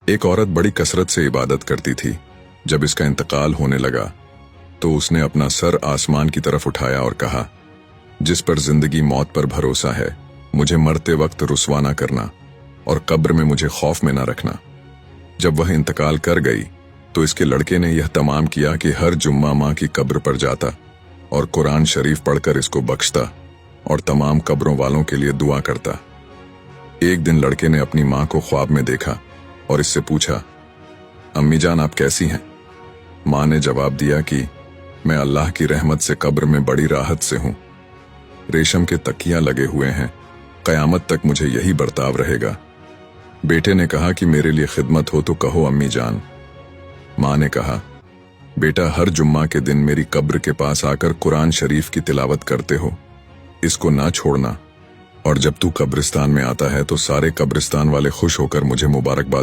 एक औरत बड़ी कसरत से इबादत करती थी। जब इसका इंतकाल होने लगा तो उसने अपना सर आसमान की तरफ उठाया और कहा, जिस पर जिंदगी मौत पर भरोसा है, मुझे मरते वक्त रुस्वा ना करना और कब्र में मुझे खौफ में ना रखना। जब वह इंतकाल कर गई तो इसके लड़के ने यह तमाम किया कि हर जुम्मा माँ की कब्र पर जाता और कुरान शरीफ पढ़कर इसको बख्शता और तमाम कब्रों वालों के लिए दुआ करता। एक दिन लड़के ने अपनी माँ को ख्वाब में देखा और इससे पूछा, अम्मी जान आप कैसी हैं? माँ ने जवाब दिया कि मैं अल्लाह की रहमत से कब्र में बड़ी राहत से हूं। रेशम के तकिया लगे हुए हैं, कयामत तक मुझे यही बर्ताव रहेगा। बेटे ने कहा कि मेरे लिए खिदमत हो तो कहो अम्मी जान। माँ ने कहा, बेटा हर जुम्मा के दिन मेरी कब्र के पास आकर कुरान शरीफ की तिलावत करते हो, इसको ना छोड़ना, और जब तू कब्रिस्तान में आता है तो सारे कब्रिस्तान वाले खुश होकर मुझे मुबारकबाद